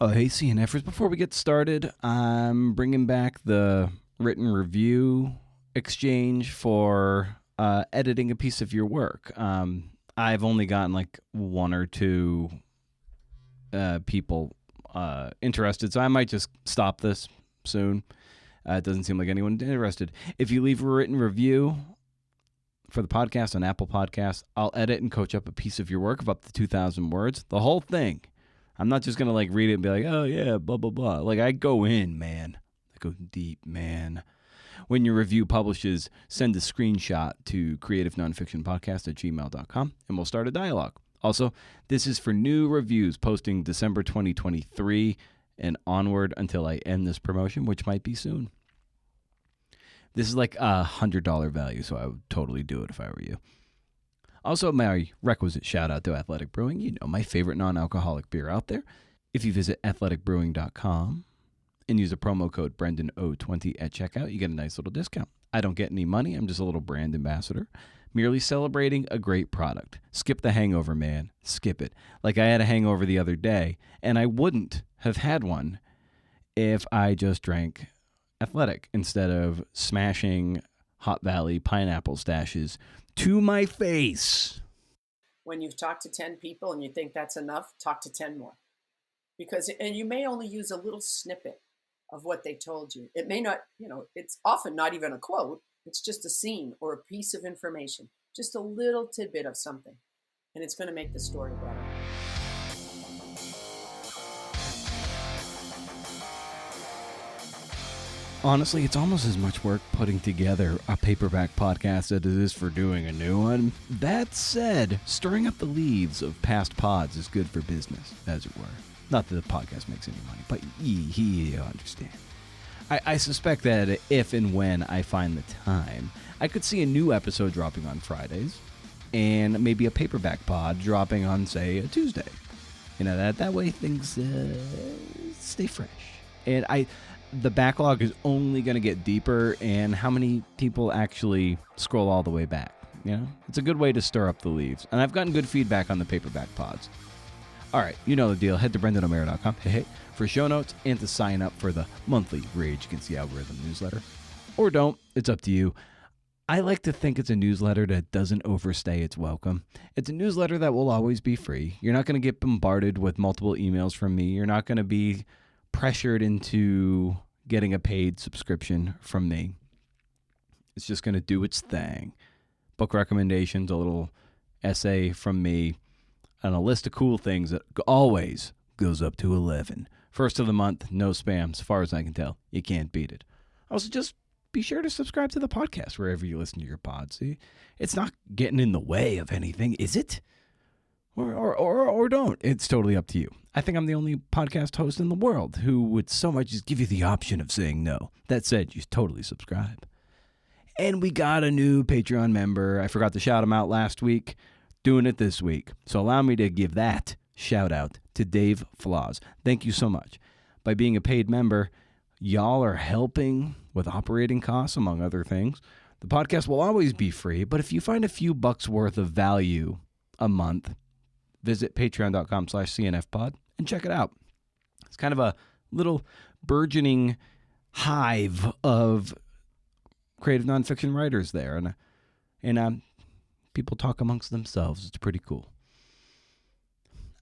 Oh, hey, CNFers. Before we get started, I'm bringing back the written review exchange for editing a piece of your work. I've only gotten like one or two people interested, so I might just stop this soon. It doesn't seem like anyone's interested. If you leave a written review for the podcast on Apple Podcasts, I'll edit and coach up a piece of your work of up to 2,000 words. The whole thing. I'm not just going to like read it and be like, oh yeah, blah, blah, blah. Like I go in, man. I go deep, man. When your review publishes, send a screenshot to creativenonfictionpodcast@gmail.com and we'll start a dialogue. Also, this is for new reviews posting December 2023 and onward until I end this promotion, which might be soon. This is like $100 value, so I would totally do it if I were you. Also, my requisite shout out to Athletic Brewing, my favorite non-alcoholic beer out there. If you visit athleticbrewing.com and use a promo code BrendanO20 at checkout, you get a nice little discount. I don't get any money. I'm just a little brand ambassador, merely celebrating a great product. Skip the hangover, man. Skip it. Like I had a hangover the other day, and I wouldn't have had one if I just drank Athletic instead of smashing Hot Valley pineapple stashes to my face. When you've talked to 10 people and you think that's enough, talk to 10 more. And you may only use a little snippet of what they told you. It may not, it's often not even a quote. It's just a scene or a piece of information, just a little tidbit of something. And it's going to make the story better. Honestly, it's almost as much work putting together a paperback podcast as it is for doing a new one. That said, stirring up the leaves of past pods is good for business, as it were. Not that the podcast makes any money, but you understand. I suspect that if and when I find the time, I could see a new episode dropping on Fridays, and maybe a paperback pod dropping on, say, a Tuesday. That way things stay fresh. And the backlog is only going to get deeper, and how many people actually scroll all the way back? It's a good way to stir up the leaves. And I've gotten good feedback on the paperback pods. All right, you know the deal. Head to BrendanO'Meara.com for show notes and to sign up for the monthly Rage Against the Algorithm newsletter. Or don't. It's up to you. I like to think it's a newsletter that doesn't overstay its welcome. It's a newsletter that will always be free. You're not going to get bombarded with multiple emails from me. You're not going to be pressured into getting a paid subscription from me. It's just going to do its thing. Book recommendations, a little essay from me, and a list of cool things that always goes up to 11. First of the month, no spam. As far as I can tell, you can't beat it. Also, just be sure to subscribe to the podcast wherever you listen to your pods. See, it's not getting in the way of anything, is it? Or don't. It's totally up to you. I think I'm the only podcast host in the world who would so much as give you the option of saying no. That said, you totally subscribe. And we got a new Patreon member. I forgot to shout him out last week. Doing it this week. So allow me to give that shout out to Dave Flaws. Thank you so much. By being a paid member, y'all are helping with operating costs, among other things. The podcast will always be free, but if you find a few bucks worth of value a month, visit patreon.com/cnfpod and check it out. It's kind of a little burgeoning hive of creative nonfiction writers there. And people talk amongst themselves. It's pretty cool.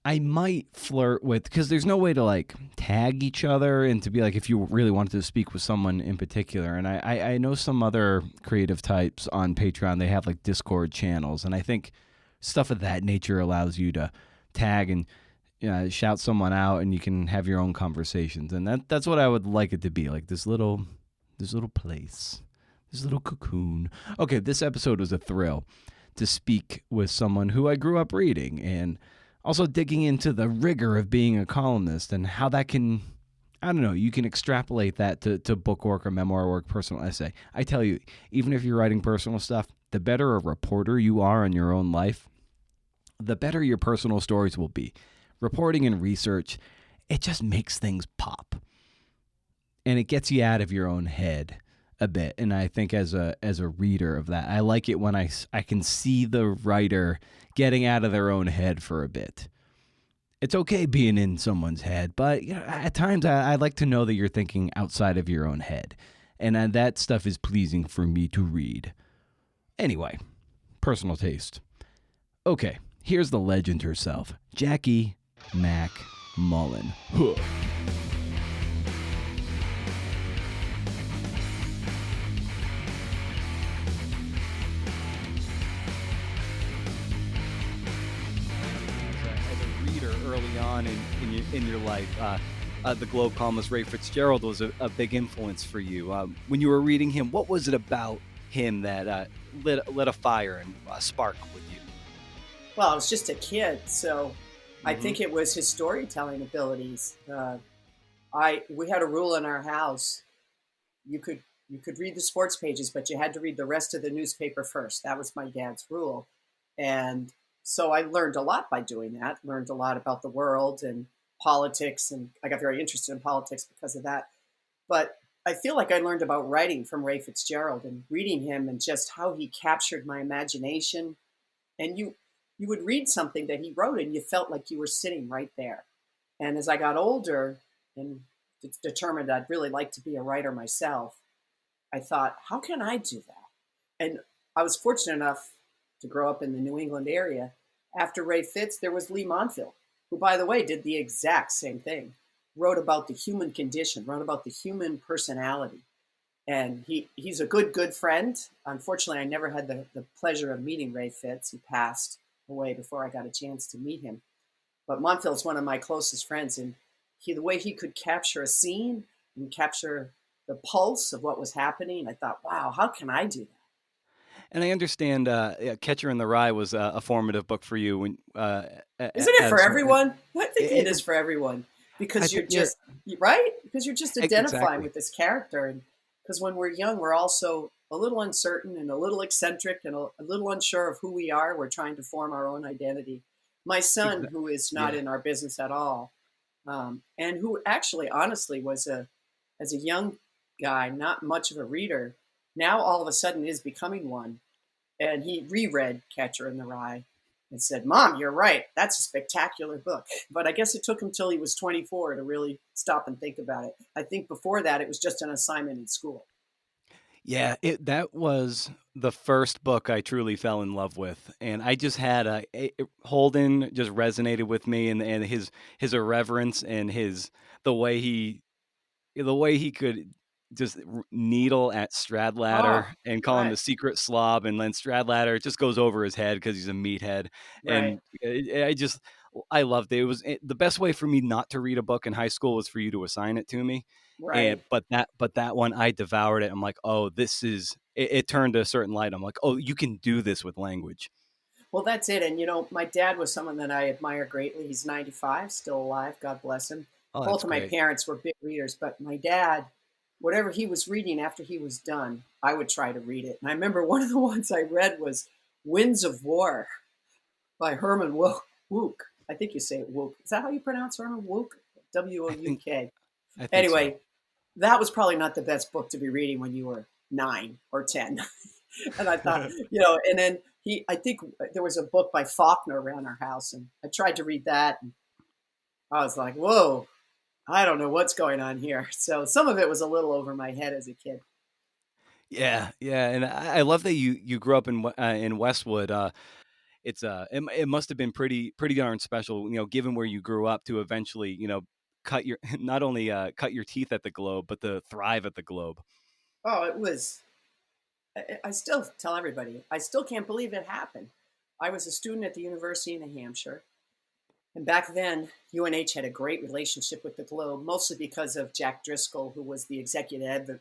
I might flirt with, because there's no way to like tag each other and to be like, if you really wanted to speak with someone in particular. And I know some other creative types on Patreon, they have like Discord channels. And I think stuff of that nature allows you to tag and shout someone out, and you can have your own conversations. And that's what I would like it to be, like this little place, this little cocoon. Okay, this episode was a thrill to speak with someone who I grew up reading, and also digging into the rigor of being a columnist and how that can, you can extrapolate that to book work or memoir work, personal essay. I tell you, even if you're writing personal stuff, the better a reporter you are in your own life, the better your personal stories will be. Reporting and research, it just makes things pop. And it gets you out of your own head a bit. And I think as a reader of that, I like it when I can see the writer getting out of their own head for a bit. It's okay being in someone's head, but at times I like to know that you're thinking outside of your own head. And that stuff is pleasing for me to read. Anyway, personal taste. Okay, here's the legend herself, Jackie MacMullan. Huh. As a reader early on in your life, the Globe columnist Ray Fitzgerald was a big influence for you. When you were reading him, what was it about him that lit a fire and a spark with you? Well, I was just a kid, so I Mm-hmm. think it was his storytelling abilities. We had a rule in our house: you could you could read the sports pages, but you had to read the rest of the newspaper first. That was my dad's rule, and so I learned a lot by doing that. Learned a lot about the world and politics, and I got very interested in politics because of that. But I feel like I learned about writing from Ray Fitzgerald and reading him and just how he captured my imagination. And you would read something that he wrote and you felt like you were sitting right there. And as I got older and determined I'd really like to be a writer myself, I thought, how can I do that? And I was fortunate enough to grow up in the New England area. After Ray Fitz, there was Lee Montville, who, by the way, did the exact same thing. Wrote about the human condition, wrote about the human personality. And he's a good friend. Unfortunately, I never had the pleasure of meeting Ray Fitz. He passed away before I got a chance to meet him. But Montville's one of my closest friends, and the way he could capture a scene and capture the pulse of what was happening, I thought, wow, how can I do that? And I understand Catcher in the Rye was a formative book for you when Isn't it for as everyone? I think it it, is for everyone I because think you're you're just right because you're just identifying exactly. with this character, and because when we're young, we're also a little uncertain and a little eccentric and a little unsure of who we are. We're trying to form our own identity. My son, who is not Yeah. in our business at all, and who actually, honestly, was as a young guy, not much of a reader, now all of a sudden is becoming one, and he reread Catcher in the Rye and said, "Mom, you're right. That's a spectacular book." But I guess it took him till he was 24 to really stop and think about it. I think before that, it was just an assignment in school. Yeah, that was the first book I truly fell in love with, and I just had Holden just resonated with me, and his irreverence and his the way he the way he could just needle at Oh, Stradlater and call him right, the secret slob, and then Stradlater just goes over his head because he's a meathead, right, and I loved it. It was the best way for me not to read a book in high school was for you to assign it to me, and right. but that one I devoured it. I'm like, oh, this is it turned a certain light. I'm like, oh, you can do this with language. Well, that's it. And, my dad was someone that I admire greatly. He's 95, still alive. God bless him. Oh, Both that's of my great. parents were big readers, but my dad, whatever he was reading after he was done, I would try to read it. And I remember one of the ones I read was Winds of War by Herman Wouk. I think you say it Wouk. Is that how you pronounce Herman Wouk? W O I U think K. I think so. Anyway, that was probably not the best book to be reading when you were 9 or 10. And I thought, and then I think there was a book by Faulkner around our house, and I tried to read that, and I was like, whoa, I don't know what's going on here. So some of it was a little over my head as a kid. Yeah, yeah, and I love that you grew up in Westwood. It must have been pretty darn special, given where you grew up to eventually, cut your not only cut your teeth at the Globe, but to thrive at the Globe. Oh, it was, I still tell everybody, I still can't believe it happened. I was a student at the University of New Hampshire. And back then, UNH had a great relationship with the Globe, mostly because of Jack Driscoll, who was the executive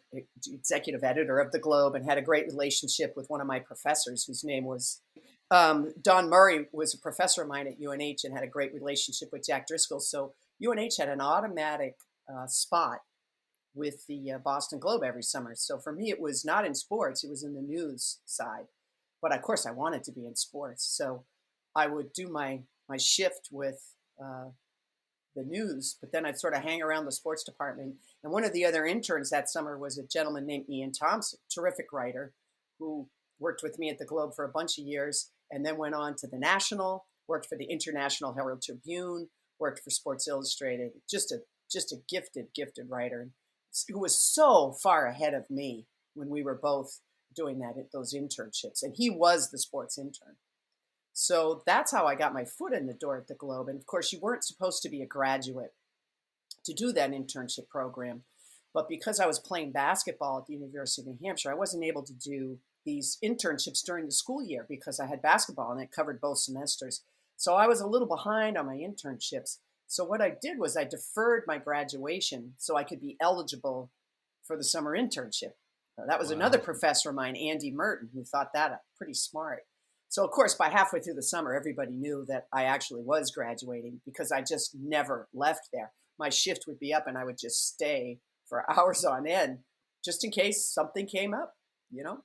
editor of the Globe, and had a great relationship with one of my professors, whose name was Don Murray, was a professor of mine at UNH and had a great relationship with Jack Driscoll. So UNH had an automatic spot with the Boston Globe every summer. So for me, it was not in sports; it was in the news side. But of course, I wanted to be in sports, so I would do my shift with uh, the news, but then I'd sort of hang around the sports department. And one of the other interns that summer was a gentleman named Ian Thompson, terrific writer, who worked with me at the Globe for a bunch of years, and then went on to the National, worked for the International Herald Tribune, worked for Sports Illustrated. Just a gifted writer who was so far ahead of me when we were both doing those internships, and he was the sports intern. So that's how I got my foot in the door at the Globe. And of course, you weren't supposed to be a graduate to do that internship program. But because I was playing basketball at the University of New Hampshire, I wasn't able to do these internships during the school year because I had basketball and it covered both semesters. So I was a little behind on my internships. So what I did was I deferred my graduation so I could be eligible for the summer internship. That was another Wow. professor of mine, Andy Merton, who thought that pretty smart. So, of course, by halfway through the summer, everybody knew that I actually was graduating because I just never left there. My shift would be up and I would just stay for hours on end just in case something came up, you know?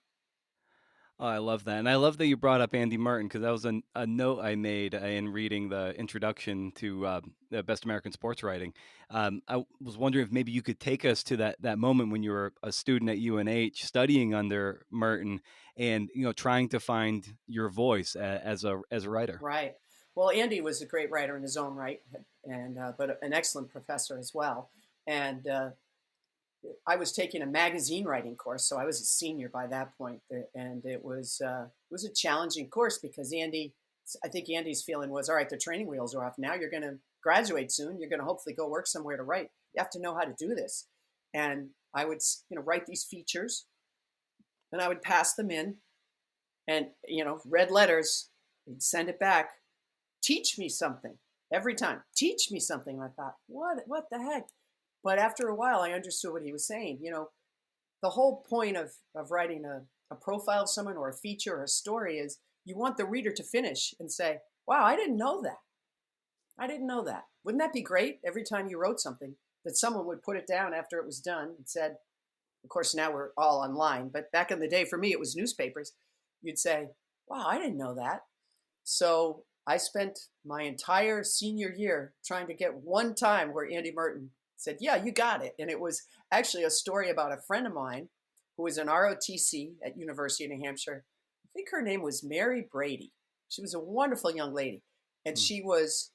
Oh, I love that. And I love that you brought up Andy Martin because that was a note I made in reading the introduction to the Best American Sports Writing. I was wondering if maybe you could take us to that moment when you were a student at UNH studying under Merton and, trying to find your voice as a writer. Right. Well, Andy was a great writer in his own right, and but an excellent professor as well. And I was taking a magazine writing course, so I was a senior by that point, and it was a challenging course because I think Andy's feeling was, all right, the training wheels are off. Now you're going to graduate soon. You're going to hopefully go work somewhere to write. You have to know how to do this. And I would, write these features, and I would pass them in, and red letters, and send it back. Teach me something every time. Teach me something. And I thought, what the heck? But after a while, I understood what he was saying. The whole point of writing a profile of someone or a feature or a story is you want the reader to finish and say, wow, I didn't know that. I didn't know that. Wouldn't that be great every time you wrote something that someone would put it down after it was done and said, of course, now we're all online, but back in the day for me, it was newspapers. You'd say, wow, I didn't know that. So I spent my entire senior year trying to get one time where Andy Merton said, yeah, you got it. And it was actually a story about a friend of mine who was an ROTC at University of New Hampshire. I think her name was Mary Brady. She was a wonderful young lady. And Hmm. she was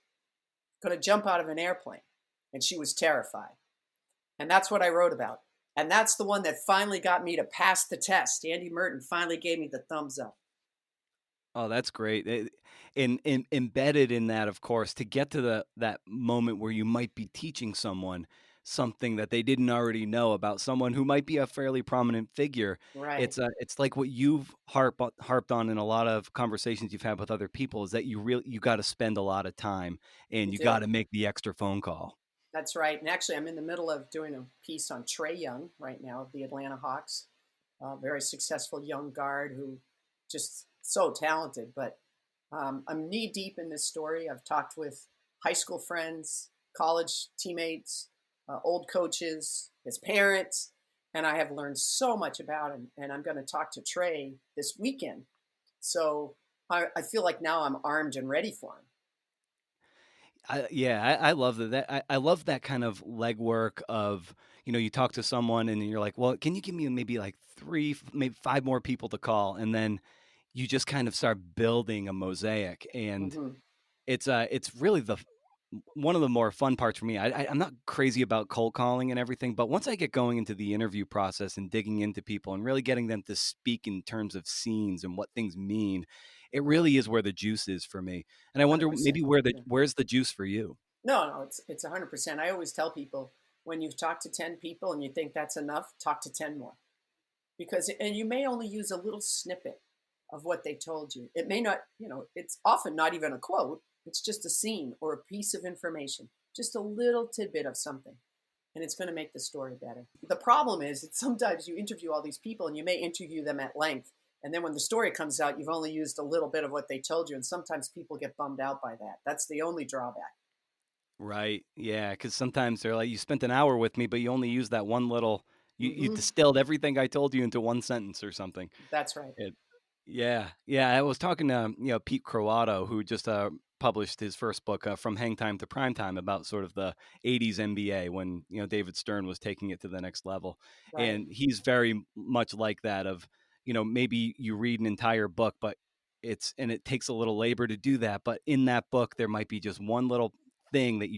going to jump out of an airplane. And she was terrified. And that's what I wrote about. And that's the one that finally got me to pass the test. Andy Merton finally gave me the thumbs up. Oh, that's great. Embedded in that, of course, to get to that moment where you might be teaching someone something that they didn't already know about someone who might be a fairly prominent figure. Right. It's like what you've harped on in a lot of conversations you've had with other people is that you got to spend a lot of time and You you got do. to make the extra phone call. That's right. And actually, I'm in the middle of doing a piece on Trey Young right now of the Atlanta Hawks. A very successful young guard who just so talented. But I'm knee deep in this story. I've talked with high school friends, college teammates, old coaches, his parents, and I have learned so much about him. And I'm going to talk to Trey this weekend. So I feel like now I'm armed and ready for him. I love I love that kind of legwork of, you talk to someone and you're like, well, can you give me maybe like three, maybe five more people to call? And then you just kind of start building a mosaic. And Hmm. it's really one of the more fun parts for me. I'm not crazy about cold calling and everything, but once I get going into the interview process and digging into people and really getting them to speak in terms of scenes and what things mean, it really is where the juice is for me. And I wonder maybe 100%. Yeah. where's the juice for you? No, it's 100%. I always tell people when you've talked to 10 people and you think that's enough, talk to 10 more. And you may only use a little snippet of what they told you. It may not, it's often not even a quote. It's just a scene or a piece of information, just a little tidbit of something. And it's going to make the story better. The problem is that sometimes you interview all these people and you may interview them at length. And then when the story comes out, you've only used a little bit of what they told you. And sometimes people get bummed out by that. That's the only drawback. Right. Yeah. Because sometimes they're like, you spent an hour with me, but you only used that one little, you Hmm. distilled everything I told you into one sentence or something. That's right. Yeah, yeah. I was talking to Pete Croatto, who just published his first book, From Hang Time to Prime Time, about sort of the '80s NBA when David Stern was taking it to the next level, Right. and he's very much like that. Of maybe you read an entire book, but it takes a little labor to do that. But in that book, there might be just one little thing that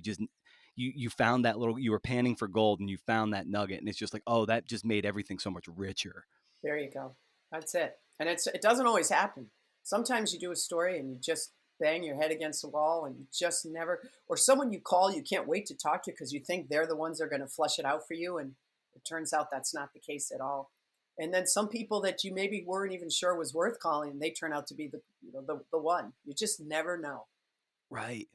you found that little, you were panning for gold and you found that nugget, and it's just like, oh, that just made everything so much richer. There you go. That's it. And it doesn't always happen. Sometimes you do a story and you just bang your head against the wall and you just never, or someone you call, you can't wait to talk to because you think they're the ones that are going to flush it out for you. And it turns out that's not the case at all. And then some people that you maybe weren't even sure was worth calling, they turn out to be the one. You just never know. Right.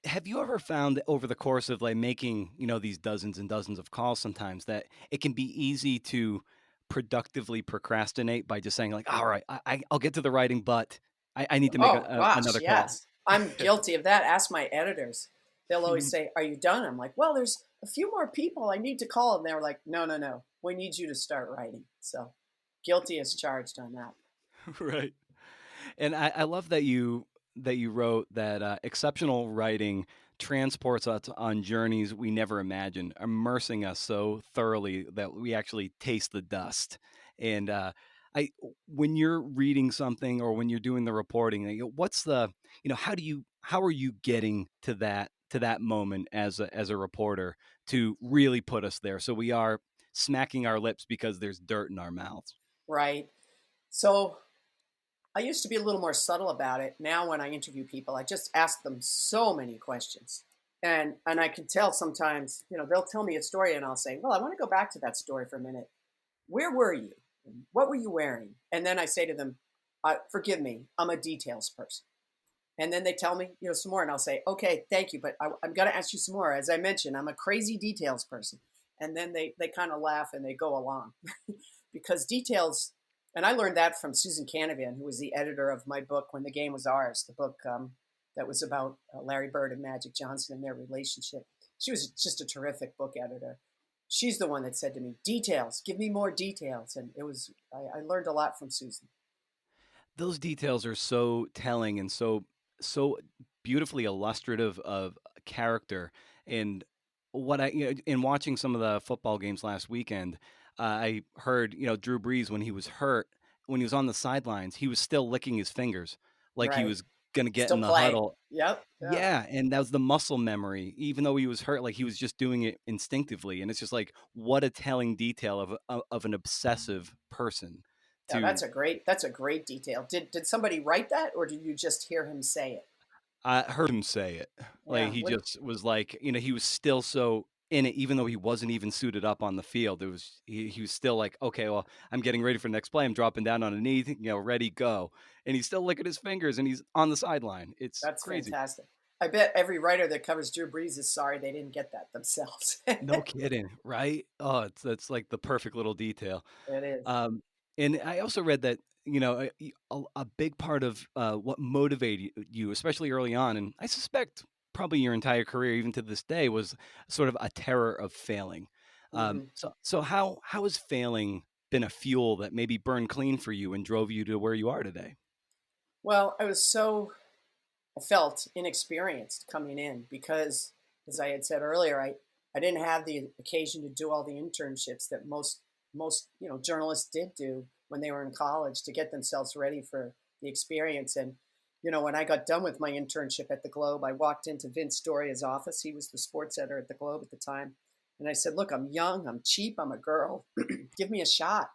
Have you ever found that over the course of like making, these dozens and dozens of calls sometimes, that it can be easy to productively procrastinate by just saying like, all right, I'll get to the writing, but I need to make Oh gosh, another call. yes. I'm guilty of that. Ask my editors. They'll always say, "Are you done?" I'm like, "Well, there's a few more people I need to call." And they're like, "No, no, no. We need you to start writing." So, guilty as charged on that. Right. And I love that you wrote that exceptional writing transports us on journeys we never imagined, immersing us so thoroughly that we actually taste the dust. And I, when you're reading something or when you're doing the reporting, what's the, how are you getting to that moment as a reporter to really put us there, so we are smacking our lips because there's dirt in our mouths? Right. So, I used to be a little more subtle about it. Now, when I interview people, I just ask them so many questions. And I can tell sometimes, they'll tell me a story and I'll say, "Well, I want to go back to that story for a minute. Where were you? What were you wearing?" And then I say to them, "Forgive me, I'm a details person." And then they tell me, some more, and I'll say, "Okay, thank you, but I'm going to ask you some more. As I mentioned, I'm a crazy details person." And then they kind of laugh and they go along because details. And I learned that from Susan Canavan, who was the editor of my book When the Game Was Ours, the book that was about Larry Bird and Magic Johnson and their relationship. She was just a terrific book editor. She's the one that said to me, "Details, give me more details." And I learned a lot from Susan. Those details are so telling and so beautifully illustrative of a character. And what in watching some of the football games last weekend, I heard, Drew Brees, when he was hurt, when he was on the sidelines, he was still licking his fingers like he Right. was going to get Still in the playing. huddle. Yep. Yeah. Yeah, and that was the muscle memory. Even though he was hurt, like he was just doing it instinctively, and it's just like, what a telling detail of an obsessive person. Yeah, To that's a great detail. Did somebody write that or did you just hear him say it? I heard him say it. Like, Yeah. he just was like, he was still so in it, even though he wasn't even suited up on the field. It was he was still like, okay, well, I'm getting ready for the next play. I'm dropping down on a knee, ready, go. And he's still licking his fingers and he's on the sideline. It's That's crazy. fantastic. I bet every writer that covers Drew Brees is sorry they didn't get that themselves. No kidding, right? Oh, that's like the perfect little detail. It is. Um, and I also read that, a big part of what motivated you, especially early on, and I suspect probably your entire career, even to this day, was sort of a terror of failing. Hmm. So how has failing been a fuel that maybe burned clean for you and drove you to where you are today? Well, I felt inexperienced coming in because, as I had said earlier, I didn't have the occasion to do all the internships that most journalists did do when they were in college to get themselves ready for the experience. And when I got done with my internship at the Globe, I walked into Vince Doria's office. He was the sports editor at the Globe at the time, and I said, "Look, I'm young, I'm cheap, I'm a girl. Give me a shot."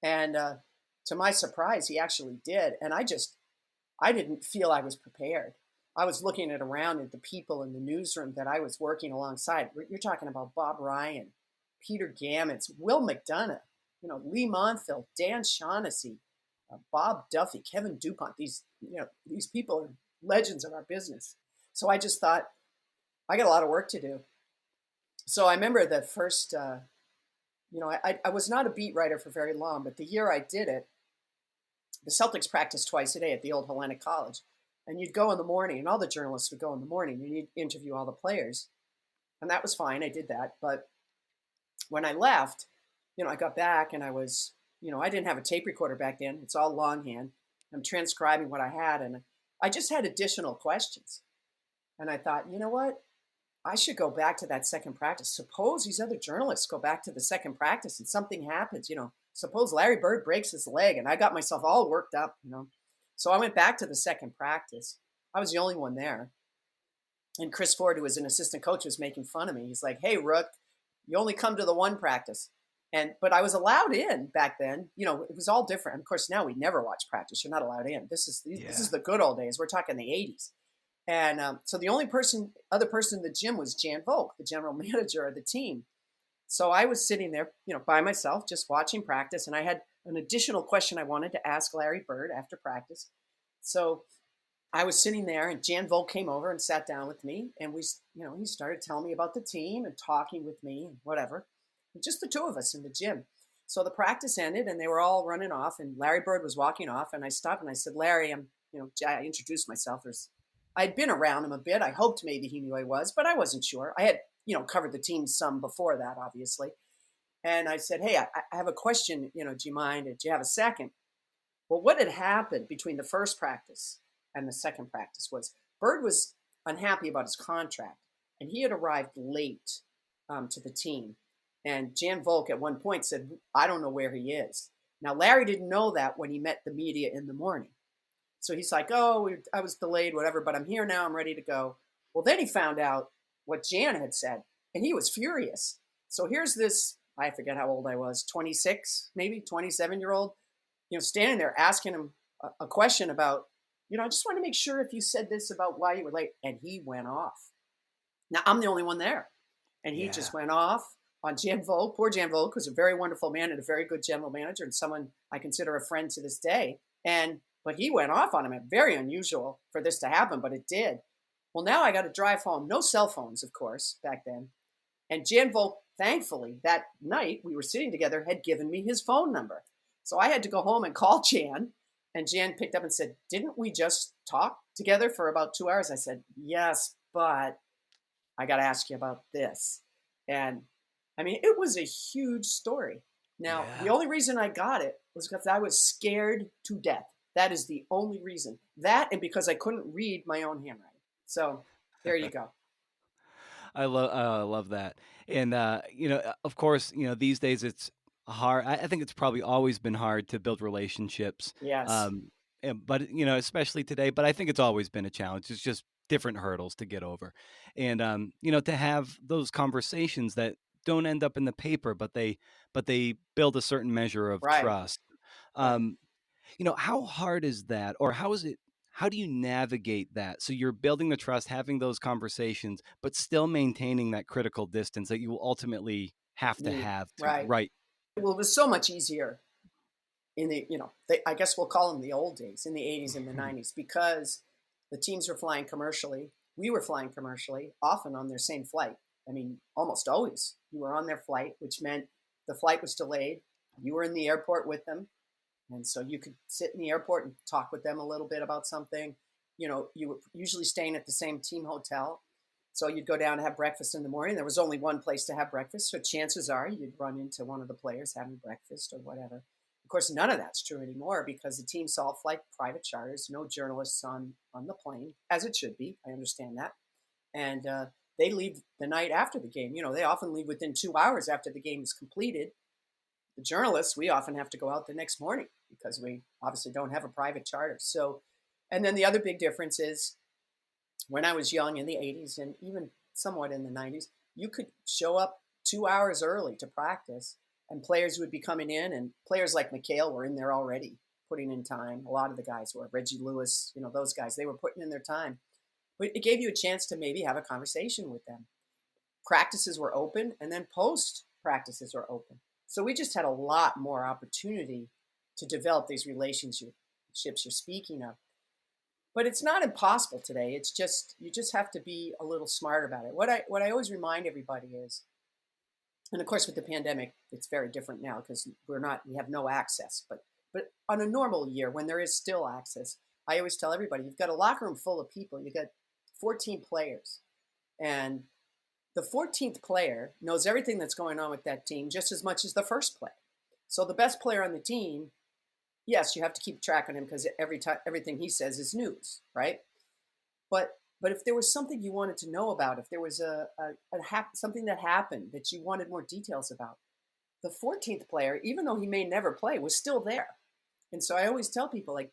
And to my surprise, he actually did. And I didn't feel I was prepared. I was looking at around at the people in the newsroom that I was working alongside. You're talking about Bob Ryan, Peter Gammons, Will McDonough, Lee Montville, Dan Shaughnessy, Bob Duffy, Kevin DuPont. These people are legends of our business. So I just thought I got a lot of work to do. So I remember the first, I was not a beat writer for very long, but the year I did it, the Celtics practiced twice a day at the old Hellenic College. And you'd go in the morning, and all the journalists would go in the morning, and you'd interview all the players. And that was fine. I did that. But when I left, I got back and I was, I didn't have a tape recorder back then. It's all longhand. I'm transcribing what I had. And I just had additional questions. And I thought, you know what? I should go back to that second practice. Suppose these other journalists go back to the second practice and something happens, suppose Larry Bird breaks his leg and I got myself all worked up. So I went back to the second practice. I was the only one there. And Chris Ford, who was an assistant coach, was making fun of me. He's like, "Hey, Rook, you only come to the one practice." But I was allowed in back then. It was all different. And of course, now we never watch practice. You're not allowed in. This is Yeah. the good old days. We're talking the '80s. And so the only other person in the gym was Jan Volk, the general manager of the team. So I was sitting there, by myself, just watching practice. And I had an additional question I wanted to ask Larry Bird after practice. So I was sitting there, and Jan Volk came over and sat down with me, and he started telling me about the team and talking with me and whatever, and just the two of us in the gym. So the practice ended, and they were all running off, and Larry Bird was walking off, and I stopped and I said, "Larry, I introduced myself. I'd been around him a bit. I hoped maybe he knew I was, but I wasn't sure. I had, covered the team some before that, obviously. And I said, "Hey, I have a question. Do you mind? Do you have a second?" Well, what had happened between the first practice and the second practice was Bird was unhappy about his contract, and he had arrived late to the team. And Jan Volk at one point said, "I don't know where he is." Now, Larry didn't know that when he met the media in the morning. So he's like, "Oh, I was delayed, whatever, but I'm here now. I'm ready to go." Well, then he found out what Jan had said, and he was furious. So here's this, I forget how old I was, 26, maybe 27-year-old, standing there asking him a question about, "I just want to make sure if you said this about why you were late." And he went off. Now, I'm the only one there. And he Yeah. just went off on Jan Volk. Poor Jan Volk was a very wonderful man and a very good general manager and someone I consider a friend to this day. But he went off on him. Very unusual for this to happen, but it did. Well, now I got to drive home. No cell phones, of course, back then. And Jan Volk, thankfully, that night we were sitting together, had given me his phone number. So I had to go home and call Jan. And Jan picked up and said, "Didn't we just talk together for about 2 hours?" I said, "Yes, but I got to ask you about this." And I mean, it was a huge story. Now, the Yeah. only reason I got it was because I was scared to death. That is the only reason. That and because I couldn't read my own handwriting. So there you go. I love that. And of course, these days it's hard. I think it's probably always been hard to build relationships. Yes. But especially today, but I think it's always been a challenge. It's just different hurdles to get over. And to have those conversations that don't end up in the paper, but they build a certain measure of Right. trust. Right. Um, how hard is that, or how do you navigate that? So you're building the trust, having those conversations, but still maintaining that critical distance that you will ultimately have to Need. have to Right. right. Well, it was so much easier in I guess we'll call them the old days, in the '80s and the '90s, because the teams were flying commercially. We were flying commercially, often on their same flight. I mean, almost always. You were on their flight, which meant the flight was delayed. You were in the airport with them. And so you could sit in the airport and talk with them a little bit about something. You were usually staying at the same team hotel. So you'd go down to have breakfast in the morning. There was only one place to have breakfast. So chances are you'd run into one of the players having breakfast or whatever. Of course, none of that's true anymore because the teams all fly private charters, no journalists on the plane, as it should be. I understand that. And they leave the night after the game. They often leave within 2 hours after the game is completed. The journalists, we often have to go out the next morning because we obviously don't have a private charter. So, and then the other big difference is when I was young in the '80s and even somewhat in the '90s, you could show up 2 hours early to practice, and players would be coming in, and players like McHale were in there already putting in time. A lot of the guys were Reggie Lewis, those guys, they were putting in their time. But it gave you a chance to maybe have a conversation with them. Practices were open, and then post practices were open. So we just had a lot more opportunity to develop these relationships you're speaking of. But it's not impossible today. It's just you just have to be a little smart about it. What I always remind everybody is, and of course with the pandemic, it's very different now because we have no access. But on a normal year when there is still access, I always tell everybody you've got a locker room full of people. You've got 14 players, and the 14th player knows everything that's going on with that team just as much as the first player. So the best player on the team, yes, you have to keep track on him because everything he says is news, right? But if there was something you wanted to know about, if there was something that happened that you wanted more details about, the 14th player, even though he may never play, was still there. And so I always tell people, like,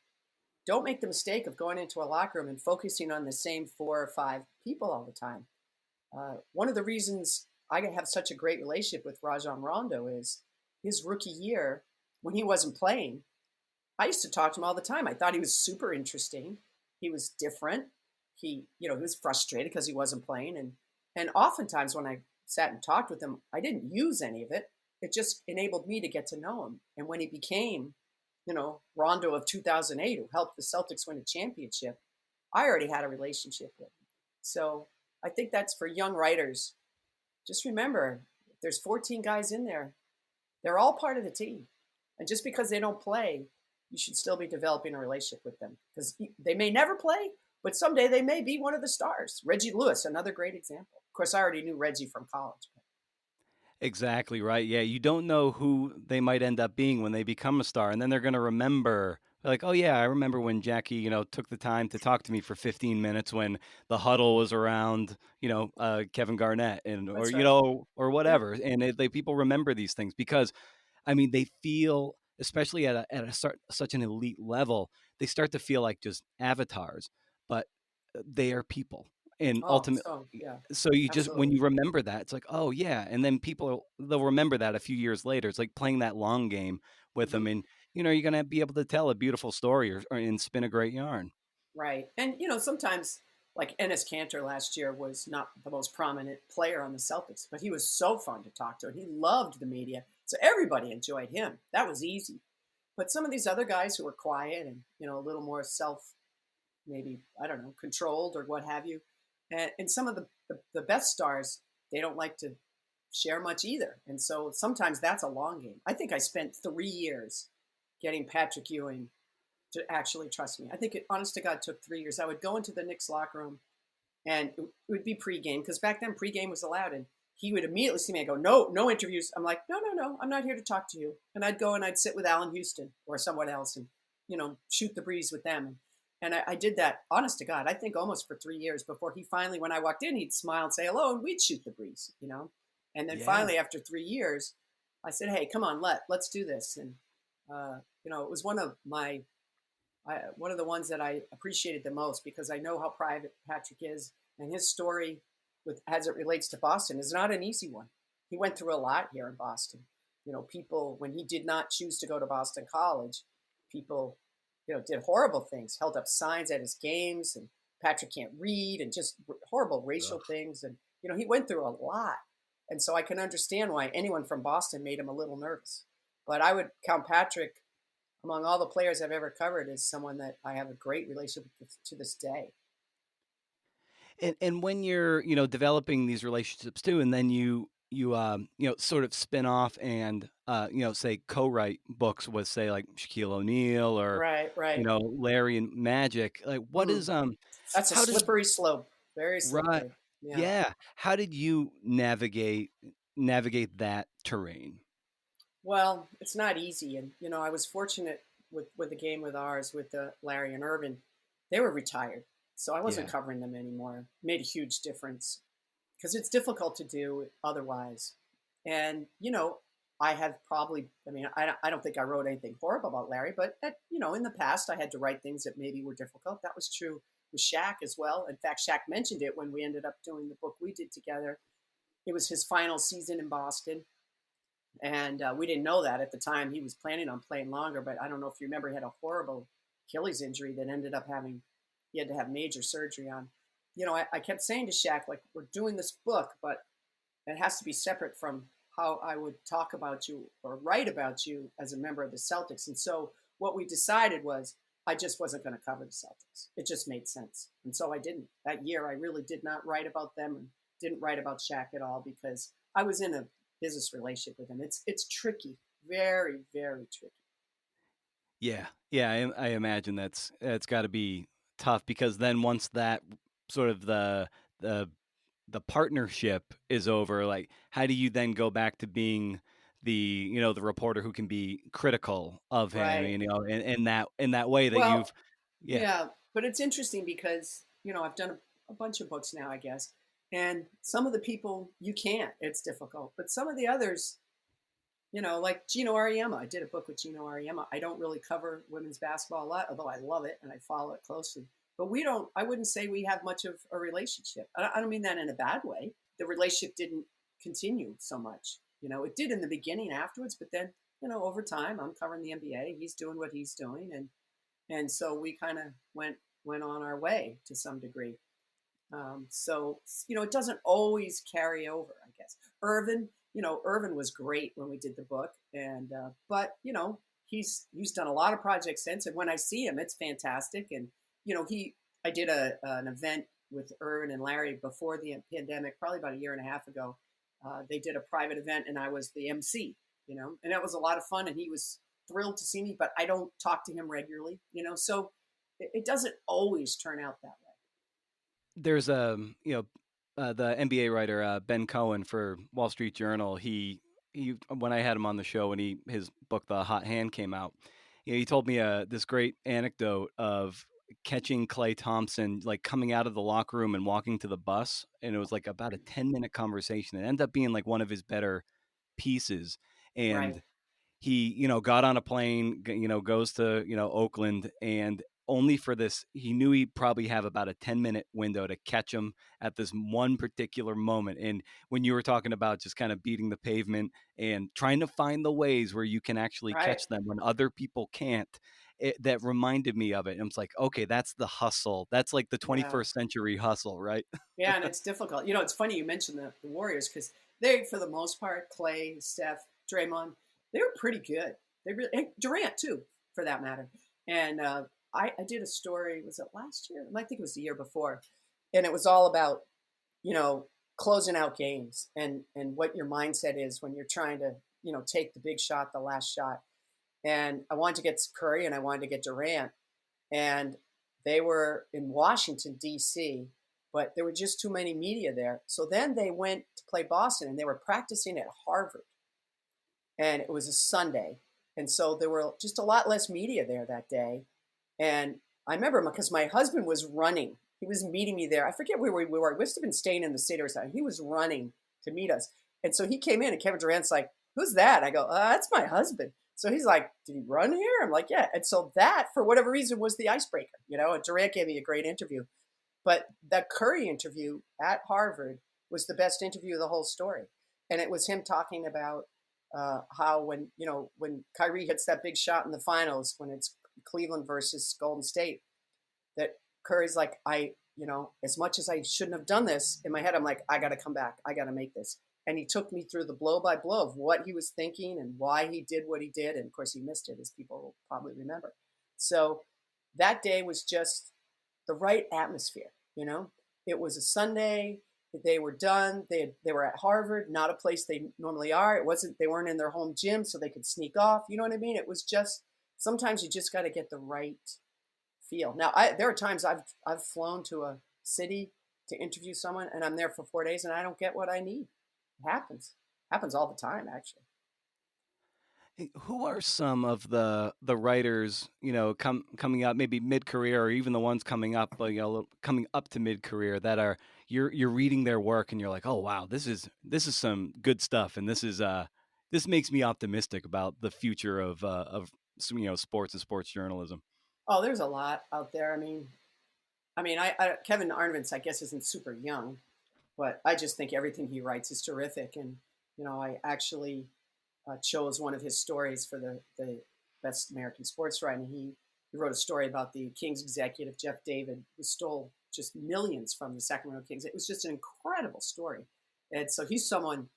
don't make the mistake of going into a locker room and focusing on the same 4 or 5 people all the time. One of the reasons I have such a great relationship with Rajon Rondo is his rookie year when he wasn't playing. I used to talk to him all the time. I thought he was super interesting. He was different. He was frustrated because he wasn't playing, and oftentimes when I sat and talked with him, I didn't use any of it. It just enabled me to get to know him. And when he became, Rondo of 2008, who helped the Celtics win a championship, I already had a relationship with him. So I think that's for young writers. Just remember, if there's 14 guys in there, they're all part of the team. And just because they don't play, you should still be developing a relationship with them because they may never play, but someday they may be one of the stars. Reggie Lewis, another great example. Of course, I already knew Reggie from college. Exactly right. Yeah, you don't know who they might end up being when they become a star, and then they're going to remember, like, oh yeah, I remember when Jackie, took the time to talk to me for 15 minutes when the huddle was around, Kevin Garnett and or That's you right. know or Yeah. whatever, and people remember these things because, I mean, they feel, especially at such an elite level, they start to feel like just avatars, but they are people, and Oh, ultimately, so yeah, so you just when absolutely. you remember that, it's like, oh yeah, and then they'll remember that a few years later. It's like playing that long game with them, Hmm. and you're gonna be able to tell a beautiful story and spin a great yarn. Right. And, sometimes like Ennis Cantor last year was not the most prominent player on the Celtics, but he was so fun to talk to. And he loved the media. So everybody enjoyed him. That was easy. But some of these other guys who were quiet and, a little more maybe, I don't know, controlled or what have you. And some of the best stars, they don't like to share much either. And so sometimes that's a long game. I think I spent 3 years getting Patrick Ewing to actually trust me. I think it, honest to God, took 3 years. I would go into the Knicks locker room and it would be pregame because back then pregame was allowed. And he would immediately see me and go, no, no interviews. I'm like, no, no, no, I'm not here to talk to you. And I'd go and I'd sit with Allen Houston or someone else and, shoot the breeze with them. And I did that, honest to God, I think almost for 3 years before he finally, when I walked in, he'd smile and say hello and we'd shoot the breeze. And then Yeah. finally, after 3 years, I said, hey, come on, let's do this. And, it was one of the ones that I appreciated the most because I know how private Patrick is, and his story, with as it relates to Boston, is not an easy one. He went through a lot here in Boston. People when he did not choose to go to Boston College, people, did horrible things, held up signs at his games, and Patrick can't read, and just horrible racial Ugh. things, and he went through a lot, and so I can understand why anyone from Boston made him a little nervous. But I would count Patrick among all the players I've ever covered is someone that I have a great relationship with to this day. And when you're developing these relationships too, and then you sort of spin off and say co-write books with, say, like Shaquille O'Neal or Right, right. Larry and Magic, like what Mm. is That's a how does slippery slope. Very right, slippery. Yeah. yeah, how did you navigate that terrain? Well, it's not easy, and I was fortunate with the game with ours with Larry and Irvin. They were retired, so I wasn't Yeah. covering them anymore. It made a huge difference because it's difficult to do otherwise. And I have probably. I mean, I don't think I wrote anything horrible about Larry, but in the past, I had to write things that maybe were difficult. That was true with Shaq as well. In fact, Shaq mentioned it when we ended up doing the book we did together. It was his final season in Boston, and we didn't know that at the time. He was planning on playing longer, but I don't know if you remember, he had a horrible Achilles injury that ended up he had to have major surgery on. I kept saying to Shaq, like, we're doing this book, but it has to be separate from how I would talk about you or write about you as a member of the Celtics. And so what we decided was I just wasn't going to cover the Celtics. It just made sense. And so I didn't. That year, I really did not write about them and didn't write about Shaq at all because I was in a business relationship with him. It's tricky, very, very tricky. Yeah, yeah, I imagine that's got to be tough because then once that sort of the the partnership is over, like how do you then go back to being the reporter who can be critical of him, Right. in that way that Well, you've yeah. yeah, but it's interesting because I've done a bunch of books now, I guess, and some of the people you can't. It's difficult, but some of the others Like Gino Ariema. I did a book with Gino Ariema. I don't really cover women's basketball a lot, although I love it and I follow it closely. But we don't. I wouldn't say we have much of a relationship. I don't mean that in a bad way. The relationship didn't continue so much. It did in the beginning afterwards, but then over time, I'm covering the NBA. He's doing what he's doing, and so we kind of went on our way to some degree. So it doesn't always carry over, I guess. Irvin was great when we did the book, and but he's done a lot of projects since, and when I see him, it's fantastic. And he I did an event with Irvin and Larry before the pandemic, probably about a year and a half ago. They did a private event, and I was the MC. And that was a lot of fun, and he was thrilled to see me. But I don't talk to him regularly, so it doesn't always turn out that way. There's the NBA writer Ben Cohen for Wall Street Journal. He when I had him on the show and his book The Hot Hand came out, he told me this great anecdote of catching Klay Thompson like coming out of the locker room and walking to the bus, and it was like about a 10-minute conversation. It ended up being like one of his better pieces, Right. and he got on a plane, goes to Oakland, and only for this he knew he'd probably have about a 10-minute window to catch him at this one particular moment. And when you were talking about just kind of beating the pavement and trying to find the ways where you can actually Right. catch them when other people can't, that reminded me of it. And it's like, okay, that's the hustle. That's like the Yeah. 21st century hustle, right? Yeah, and it's difficult. It's funny you mentioned the Warriors because they, for the most part, Clay, Steph, Draymond, they were pretty good. They really, and Durant too, for that matter. And I did a story. Was it last year? I think it was the year before, and it was all about you know closing out games and what your mindset is when you're trying to take the big shot, the last shot. And I wanted to get Curry and I wanted to get Durant, and they were in Washington D.C., but there were just too many media there. So then they went to play Boston, and they were practicing at Harvard, and it was a Sunday, and so there were just a lot less media there that day. And I remember because my husband was running; he was meeting me there. I forget where we were. We must have been staying in the city or something. He was running to meet us, and so he came in, and Kevin Durant's like, "Who's that?" I go, "That's my husband." So he's like, "Did he run here?" I'm like, "Yeah." And so that, for whatever reason, was the icebreaker. And Durant gave me a great interview. But that Curry interview at Harvard was the best interview of the whole story. And it was him talking about how when Kyrie hits that big shot in the finals, when it's Cleveland versus Golden State, that Curry's like, as much as I shouldn't have done this, in my head, I'm like, I got to come back. I got to make this. And he took me through the blow by blow of what he was thinking and why he did what he did. And of course, he missed it, as people will probably remember. So that day was just the right atmosphere. It was a Sunday. They were done. They were at Harvard, not a place they normally are. They weren't in their home gym, so they could sneak off. You know what I mean? It was just sometimes you just got to get the right feel. Now, there are times I've flown to a city to interview someone, and I'm there for 4 days, and I don't get what I need. It happens all the time, actually. Hey, who are some of the writers, coming up maybe mid-career or even the ones coming up, coming up to mid-career that are you're reading their work and you're like, "Oh, wow, this is some good stuff, and this makes me optimistic about the future of sports and sports journalism." Oh, there's a lot out there. Kevin Arnovitz, I guess, isn't super young, but I just think everything he writes is terrific. And I actually chose one of his stories for the best American sports writing. He wrote a story about the Kings executive Jeff David, who stole just millions from the Sacramento Kings. It was just an incredible story, and so he's someone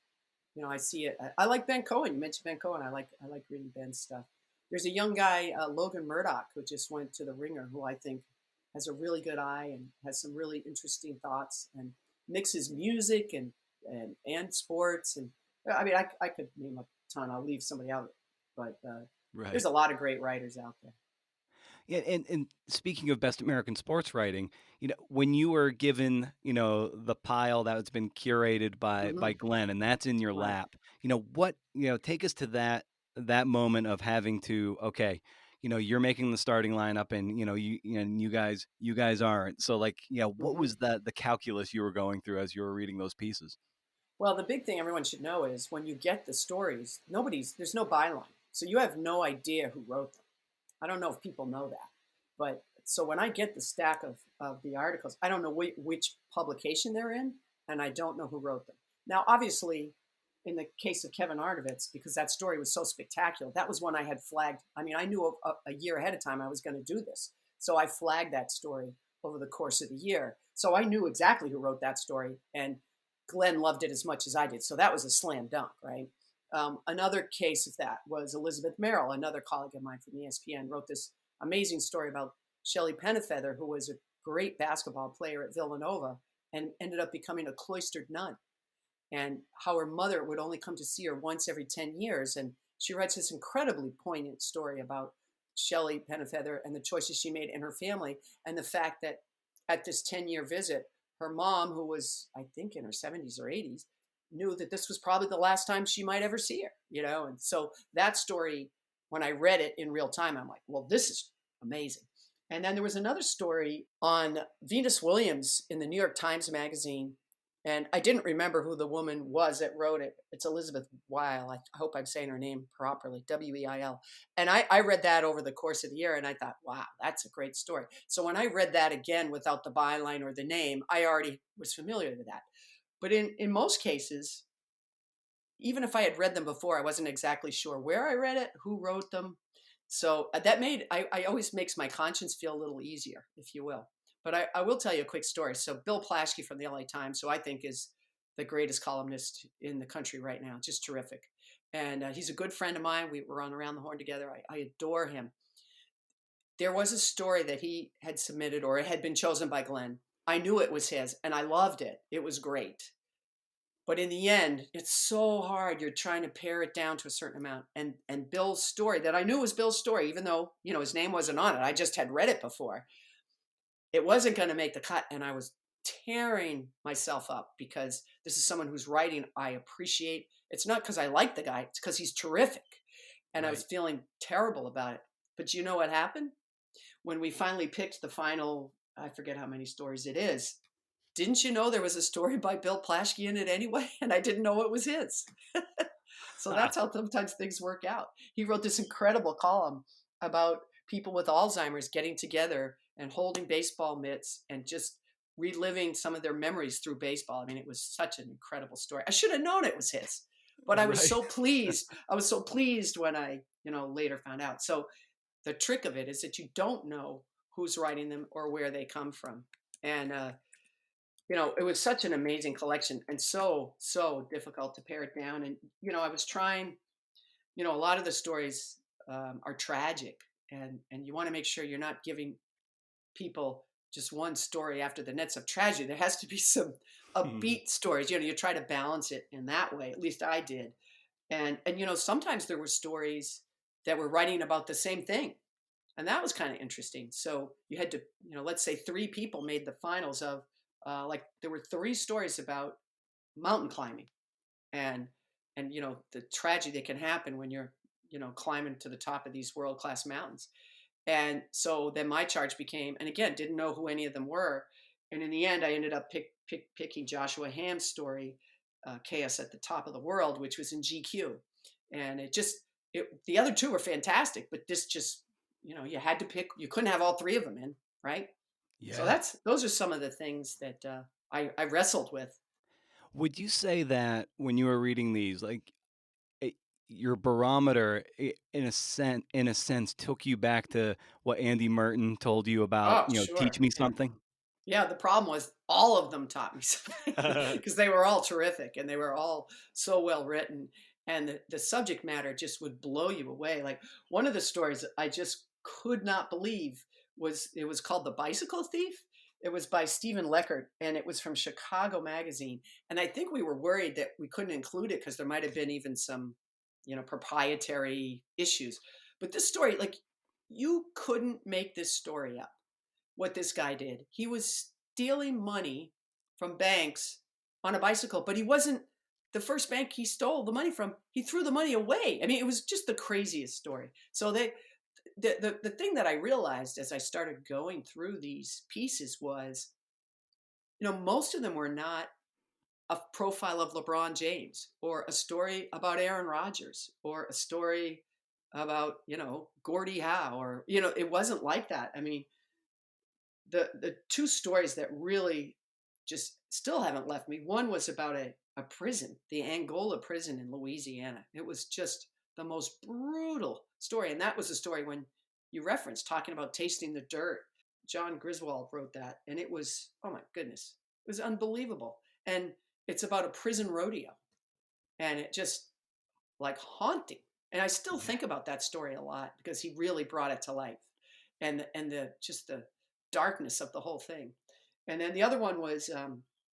I see it. I like Ben Cohen. You mentioned Ben Cohen. I like reading Ben's stuff. There's a young guy, Logan Murdoch, who just went to the Ringer, who I think has a really good eye and has some really interesting thoughts and mixes music and sports. And I could name a ton. I'll leave somebody out, but Right. there's a lot of great writers out there. Yeah, and speaking of best American sports writing, when you were given, the pile that's been curated by Hmm. Glenn, and that's in your Right. lap, what, take us to that moment of having to, okay, you're making the starting lineup, and and you guys aren't. So like, what Hmm. was the calculus you were going through as you were reading those pieces? Well, the big thing everyone should know is when you get the stories, there's no byline. So you have no idea who wrote them. I don't know if people know that. But so when I get the stack of the articles, I don't know which publication they're in, and I don't know who wrote them. Now, obviously, in the case of Kevin Arnovitz, because that story was so spectacular, that was one I had flagged. I mean, I knew a year ahead of time I was going to do this. So I flagged that story over the course of the year. So I knew exactly who wrote that story, and Glenn loved it as much as I did. So that was a slam dunk, right? Another case of that was Elizabeth Merrill, another colleague of mine from ESPN, wrote this amazing story about Shelley Pennyfeather, who was a great basketball player at Villanova and ended up becoming a cloistered nun, and how her mother would only come to see her once every 10 years. And she writes this incredibly poignant story about Shelley Pennyfeather and the choices she made in her family, and the fact that at this 10-year visit, her mom, who was, I think, in her 70s or 80s, knew that this was probably the last time she might ever see her, you know? And so that story, when I read it in real time, I'm like, well, this is amazing. And then there was another story on Venus Williams in the New York Times Magazine. And I didn't remember who the woman was that wrote it. It's Elizabeth Weil. I hope I'm saying her name properly, Weil. And I read that over the course of the year, and I thought, wow, that's a great story. So when I read that again without the byline or the name, I already was familiar with that. But in most cases, even if I had read them before, I wasn't exactly sure where I read it, who wrote them. So that I always makes my conscience feel a little easier, if you will. But I will tell you a quick story. So Bill Plaschke from the LA Times, who I think is the greatest columnist in the country right now, just terrific. And he's a good friend of mine. We were on Around the Horn together. I adore him. There was a story that he had submitted, or it had been chosen by Glenn. I knew it was his, and I loved it. It was great. But in the end, it's so hard. You're trying to pare it down to a certain amount. And Bill's story that I knew was Bill's story, even though, his name wasn't on it. I just had read it before. It wasn't going to make the cut. And I was tearing myself up because this is someone whose writing I appreciate. It's not because I like the guy. It's because he's terrific. And I was feeling terrible about it. But you know what happened? When we finally picked the final, I forget how many stories it is, didn't you know there was a story by Bill Plaschke in it anyway? And I didn't know it was his. So that's how sometimes things work out. He wrote this incredible column about people with Alzheimer's getting together and holding baseball mitts and just reliving some of their memories through baseball. I mean, it was such an incredible story. I should have known it was his, but I was so pleased. I was so pleased when I, later found out. So the trick of it is that you don't know who's writing them or where they come from. And, it was such an amazing collection and so, so difficult to pare it down. And, I was trying, a lot of the stories are tragic, and you want to make sure you're not giving people just one story after the next of tragedy. There has to be some upbeat stories. You try to balance it in that way. At least I did. And sometimes there were stories that were writing about the same thing. And that was kind of interesting. So you had to, let's say 3 people made the finals of, there were 3 stories about mountain climbing and the tragedy that can happen when you're, climbing to the top of these world-class mountains. And so then my charge became, and again, didn't know who any of them were. And in the end, I ended up picking Joshua Hamm's story, Chaos at the Top of the World, which was in GQ. And the other 2 were fantastic, but this just, you had to pick, you couldn't have all 3 of them in, right? Yeah. So those are some of the things that I wrestled with. Would you say that when you were reading these, your barometer, in a sense, took you back to what Andy Merton told you about, Sure. teach me something? Yeah, the problem was all of them taught me something because they were all terrific and they were all so well written. And the subject matter just would blow you away. Like one of the stories I just could not believe it was called The Bicycle Thief. It was by Stephen Leckert, and it was from Chicago Magazine. And I think we were worried that we couldn't include it because there might have been even some, proprietary issues. But this story, you couldn't make this story up. What this guy did, he was stealing money from banks on a bicycle, but he wasn't the first bank he stole the money from. He threw the money away. I mean, it was just the craziest story. So the thing that I realized as I started going through these pieces was, most of them were not a profile of LeBron James, or a story about Aaron Rodgers, or a story about, Gordie Howe, or, it wasn't like that. I mean, the two stories that really just still haven't left me. One was about a prison, the Angola prison in Louisiana. It was just the most brutal story. And that was a story when you referenced talking about tasting the dirt. John Griswold wrote that. And it was, oh my goodness, it was unbelievable. And it's about a prison rodeo. And it just like haunting. And I still think about that story a lot because he really brought it to life, and the just the darkness of the whole thing. And then the other one was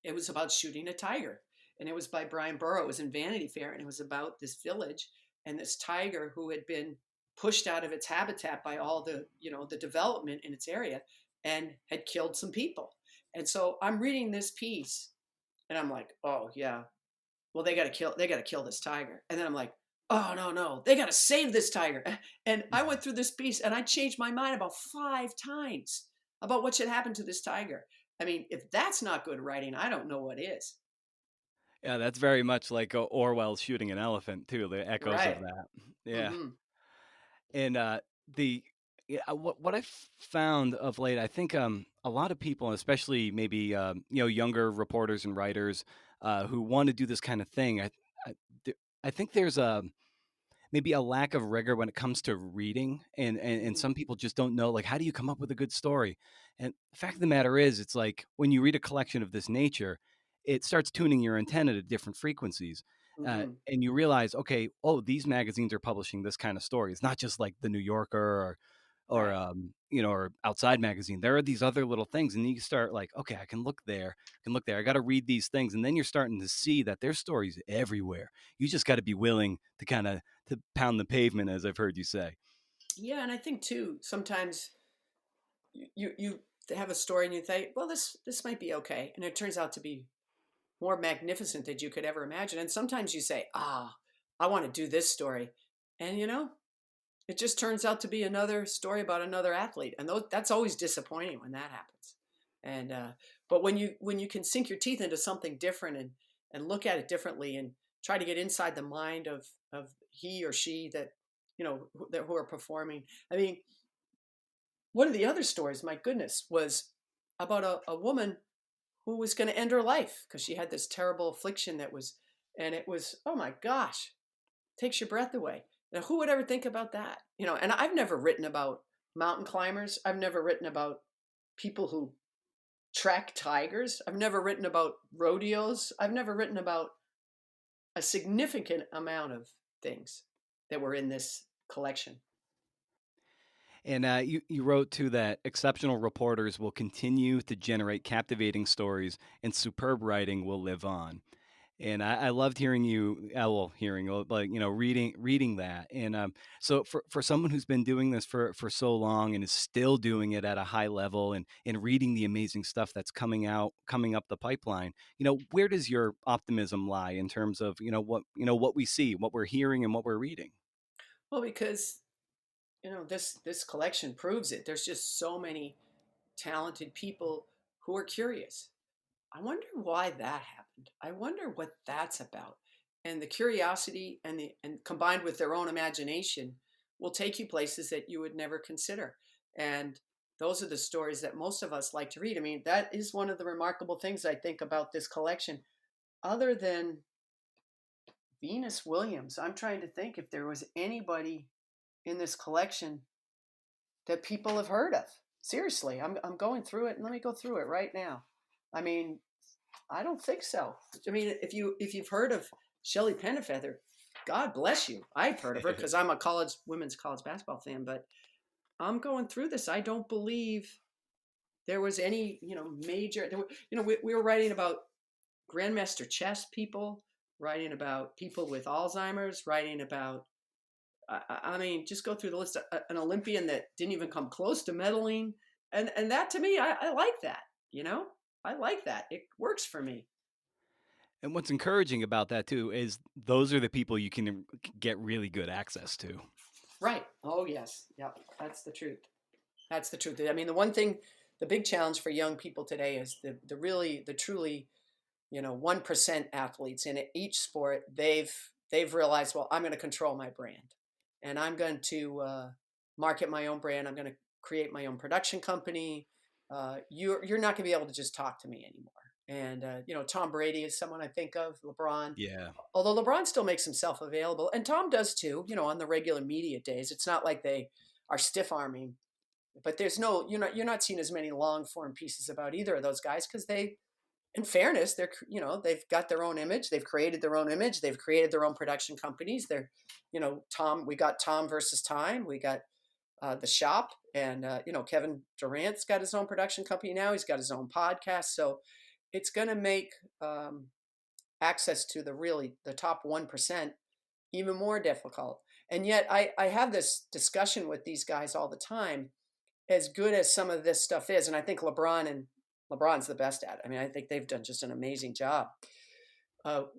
it was about shooting a tiger, and it was by Brian Burrow. It was in Vanity Fair, and it was about this village and this tiger who had been pushed out of its habitat by all the the development in its area, and had killed some people. And so I'm reading this piece, and I'm like, oh yeah, well they got to kill this tiger. And then I'm like, oh no, no, they got to save this tiger. And I went through this piece and I changed my mind about 5 times about what should happen to this tiger. I mean, if that's not good writing, I don't know what is. Yeah, that's very much like Orwell shooting an elephant too. The echoes of Right. that. Yeah, Mm-hmm. and the yeah, what I've found of late, I think a lot of people, especially maybe younger reporters and writers who want to do this kind of thing, I, th- I think there's a maybe a lack of rigor when it comes to reading, and Mm-hmm. some people just don't know, like, how do you come up with a good story? And the fact of the matter is, it's like when you read a collection of this nature, it starts tuning your antenna to different frequencies, Mm-hmm. and you realize, okay, oh, these magazines are publishing this kind of story. It's not just like the New Yorker or Right. or Outside Magazine. There are these other little things, and you start like, okay, I can look there, I got to read these things, and then you're starting to see that there's stories everywhere. You just got to be willing to kind of to pound the pavement, as I've heard you say. Yeah, and I think too sometimes you have a story and you think, well, this might be okay, and it turns out to be more magnificent than you could ever imagine. And sometimes you say, I want to do this story, and it just turns out to be another story about another athlete, and that's always disappointing when that happens. And but when you can sink your teeth into something different, and look at it differently, and try to get inside the mind of he or she that who are performing. I mean, one of the other stories, my goodness, was about a woman who was going to end her life because she had this terrible affliction and it was, oh my gosh, takes your breath away. Now, who would ever think about that? And I've never written about mountain climbers. I've never written about people who track tigers. I've never written about rodeos. I've never written about a significant amount of things that were in this collection. And you wrote too that exceptional reporters will continue to generate captivating stories, and superb writing will live on. And I loved hearing you, well, like reading that. And so for someone who's been doing this for so long and is still doing it at a high level, and reading the amazing stuff that's coming up the pipeline, where does your optimism lie in terms of what we see, what we're hearing, and what we're reading? Well, because this collection proves it. There's just so many talented people who are curious. I wonder why that happened. I wonder what that's about. And the curiosity and combined with their own imagination will take you places that you would never consider. And those are the stories that most of us like to read. I mean, that is one of the remarkable things I think about this collection. Other than Venus Williams, I'm trying to think if there was anybody in this collection that people have heard of. Seriously, I'm going through it, and let me go through it right now. I mean, I don't think so. I mean, if you've heard of Shelley Pennyfeather, God bless you. I've heard of her because I'm a women's college basketball fan. But I'm going through this. I don't believe there was any major. We were writing about grandmaster chess people, writing about people with Alzheimer's, writing about. I mean, just go through the list. An Olympian that didn't even come close to medaling, and that to me, I like that. You know, I like that. It works for me. And what's encouraging about that too is those are the people you can get really good access to. Right. Oh, yes. Yeah. That's the truth. That's the truth. I mean, the one thing, the big challenge for young people today is the truly 1% athletes in each sport, they've realized, well, I'm going to control my brand, and I'm going to market my own brand. I'm going to create my own production company. You're not going to be able to just talk to me anymore. And Tom Brady is someone I think of. LeBron, Yeah. although LeBron still makes himself available, and Tom does too. On the regular media days, it's not like they are stiff arming. But there's no, you're not seeing as many long form pieces about either of those guys because they, in fairness, they've got their own image. They've created their own image. They've created their own production companies. Tom. We got Tom versus Time. We got the Shop, and Kevin Durant's got his own production company now. He's got his own podcast. So it's going to make access to the top 1% even more difficult. And yet, I have this discussion with these guys all the time. As good as some of this stuff is, and I think LeBron's the best at it. I mean, I think they've done just an amazing job.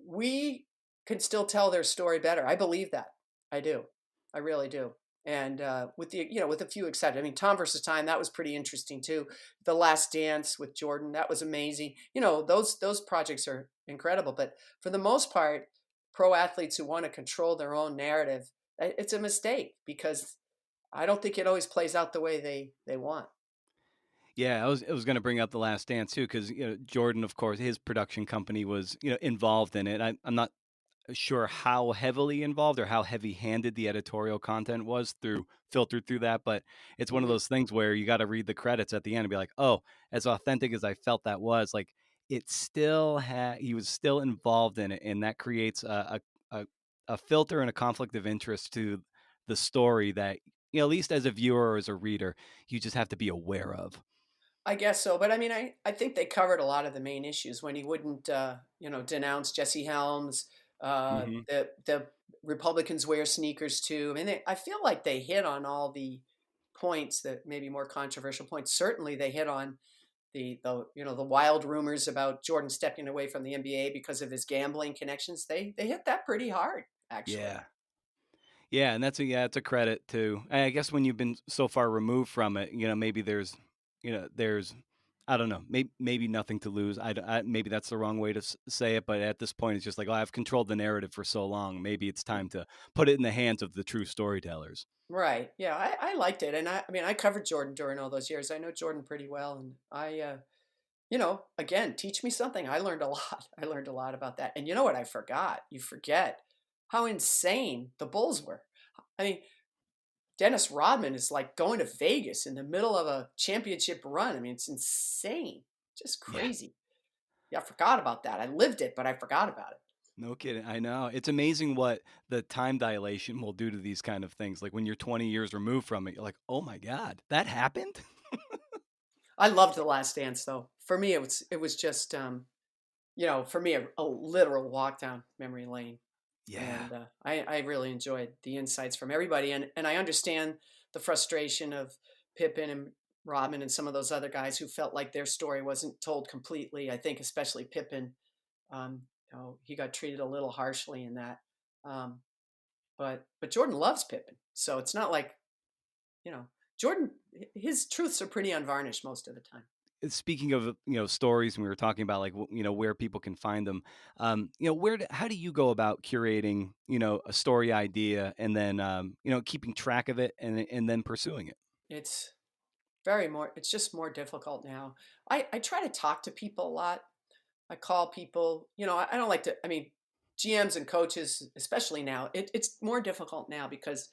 We can still tell their story better. I believe that. I do. I really do. And with a few exceptions. I mean, Tom versus Time, that was pretty interesting too. The Last Dance with Jordan, that was amazing. Those projects are incredible. But for the most part, pro athletes who want to control their own narrative, it's a mistake because I don't think it always plays out the way they want. Yeah, I was going to bring up The Last Dance too, because Jordan, of course, his production company was involved in it. I'm not sure how heavily involved or how heavy-handed the editorial content was through filtered through that, but it's one of Hmm. those things where you got to read the credits at the end and be like, oh, as authentic as I felt that was, like it still had he was still involved in it, and that creates a a filter and a conflict of interest to the story that at least as a viewer or as a reader, you just have to be aware of. I guess so, but I mean, I think they covered a lot of the main issues when he wouldn't, denounce Jesse Helms. Hmm. The Republicans wear sneakers too. I mean, I feel like they hit on all the points that maybe more controversial points. Certainly, they hit on the wild rumors about Jordan stepping away from the NBA because of his gambling connections. They hit that pretty hard, actually. Yeah. Yeah, and it's a credit too. I guess when you've been so far removed from it, maybe there's I don't know, maybe nothing to lose. Maybe that's the wrong way to say it, but at this point, it's just like, oh, I've controlled the narrative for so long. Maybe it's time to put it in the hands of the true storytellers. Right. Yeah, I liked it, and I mean, I covered Jordan during all those years. I know Jordan pretty well, and again, teach me something. I learned a lot. I learned a lot about that. And you know what I forgot? You forget how insane the Bulls were. I mean, Dennis Rodman is like going to Vegas in the middle of a championship run. I mean, it's insane. Just Yeah, crazy. Yeah, I forgot about that. I lived it, but I forgot about it. no kidding. I know. It's amazing what the time dilation will do to these kind of things. Like when you're 20 years removed from it, you're like, oh my God, that happened? I loved The Last Dance though. For me, it was just for me a literal walk down memory lane. Yeah. And I really enjoyed the insights from everybody, and I understand the frustration of Pippen and Rodman and some of those other guys who felt like their story wasn't told completely. I think especially Pippen, he got treated a little harshly in that. Um, but Jordan loves Pippen, so it's not like you know Jordan. His truths are pretty unvarnished most of the time. Speaking of stories, and we were talking about like where people can find them. How do you go about curating a story idea and then keeping track of it and then pursuing it? It's it's just more difficult now. I try to talk to people a lot. I call people, I don't like to, I mean, GMs and coaches, especially now, it's more difficult now because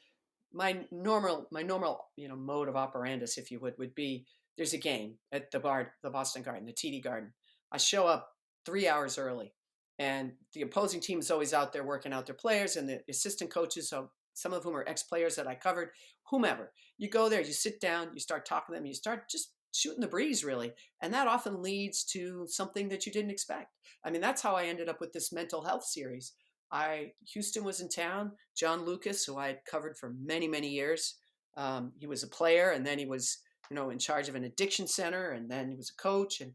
my normal, mode of operandus, if you would be there's a game at the Boston Garden, the TD Garden. I show up 3 hours early, and the opposing team is always out there working out their players, and the assistant coaches, so some of whom are ex players that I covered, whomever. You go there, you sit down, you start talking to them, you start just shooting the breeze, really. And that often leads to something that you didn't expect. I mean, that's how I ended up with this mental health series. Houston was in town. John Lucas, who I had covered for many, many years, he was a player, and then he was, in charge of an addiction center, and then he was a coach. And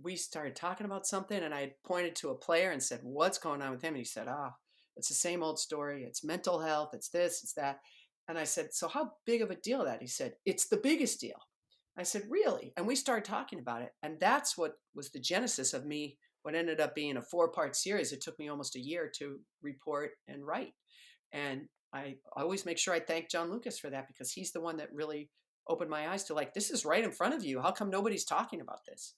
we started talking about something, and I pointed to a player and said, "What's going on with him?" And he said, it's the same old story. It's mental health. It's this. It's that." And I said, "So how big of a deal is that?" He said, "It's the biggest deal." I said, "Really?" And we started talking about it, and that's what was the genesis of me what ended up being a 4-part series. It took me almost a year to report and write. And I always make sure I thank John Lucas for that, because he's the one that really opened my eyes to, like, this is right in front of you. How come nobody's talking about this?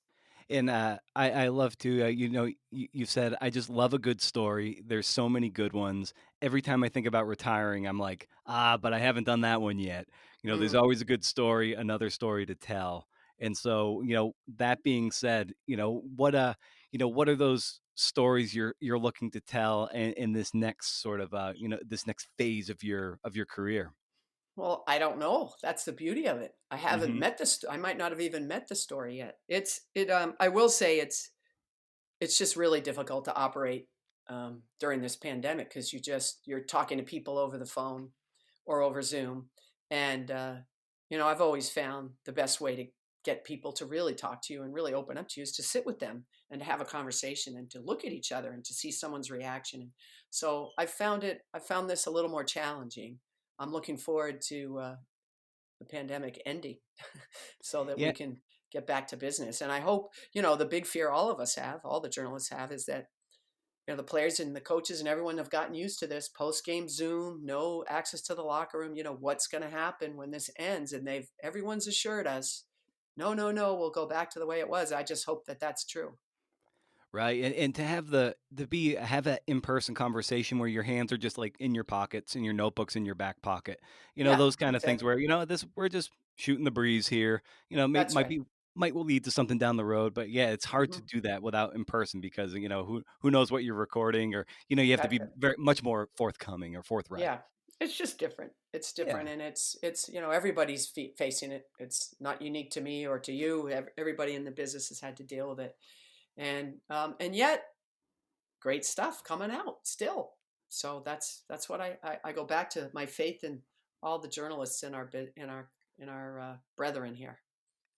And I love to, you said, I just love a good story. There's so many good ones. Every time I think about retiring, I'm like, but I haven't done that one yet. There's Mm. always a good story, another story to tell. And so, that being said, what are those stories you're looking to tell in this next sort of, this next phase of your career? Well, I don't know. That's the beauty of it. I haven't Hmm. met this. I might not have even met the story yet. I will say it's just really difficult to operate during this pandemic, because you're talking to people over the phone or over Zoom, and I've always found the best way to get people to really talk to you and really open up to you is to sit with them and to have a conversation and to look at each other and to see someone's reaction. So I found this a little more challenging. I'm looking forward to the pandemic ending so that we Yeah, can get back to business. And I hope, the big fear all of us have, all the journalists have, is that, the players and the coaches and everyone have gotten used to this post-game Zoom, no access to the locker room. What's going to happen when this ends? And everyone's assured us, no, no, no, we'll go back to the way it was. I just hope that that's true. right. And to have that in-person conversation where your hands are just like in your pockets and your notebooks in your back pocket, Yeah, those kind of things exactly. where, this we're just shooting the breeze here, That's right. might will lead to something down the road. But yeah, it's hard to Hmm. do that without in person because, who knows what you're recording, or, you have to That's be it. very much more forthcoming or forthright. Yeah, it's just different. It's Yeah, different, and it's everybody's facing it. It's not unique to me or to you. Everybody in the business has had to deal with it, and yet great stuff coming out still. So that's what I go back to, my faith in all the journalists in our brethren here.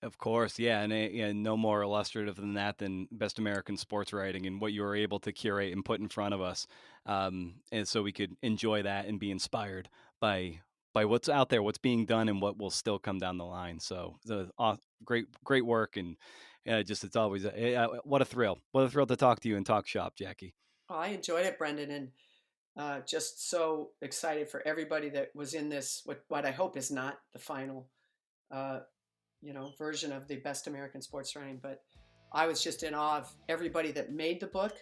of course, yeah, and no more illustrative than that than Best American Sports Writing and what you were able to curate and put in front of us, and so we could enjoy that and be inspired by what's out there, what's being done, and what will still come down the line. So, great work, and just it's always what a thrill to talk to you and talk shop, Jackie. Oh, I enjoyed it, Brendan, and just so excited for everybody that was in this. What I hope is not the final uh, version of the Best American Sports Writing, but I was just in awe of everybody that made the book,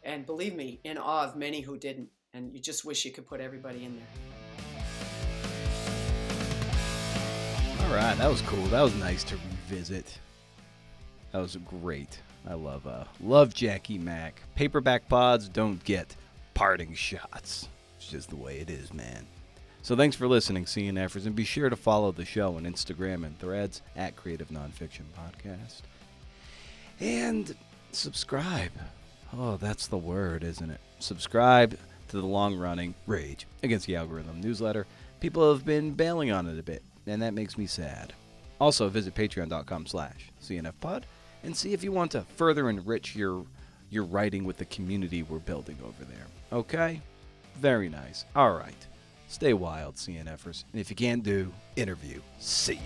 and believe me, in awe of many who didn't. And you just wish you could put everybody in there. All right, that was cool. That was nice to revisit. That was great. I love Jackie Mack. Paperback pods don't get parting shots. It's just the way it is, man. So thanks for listening, CNFers, and be sure to follow the show on Instagram and Threads at Creative Nonfiction Podcast. And subscribe. Oh, that's the word, isn't it? Subscribe to the long-running Rage Against the Algorithm newsletter. People have been bailing on it a bit, and that makes me sad. Also, visit patreon.com/CNFpod and see if you want to further enrich your writing with the community we're building over there. Okay? Very nice. All right. Stay wild, CNFers. And if you can't do, interview. See ya.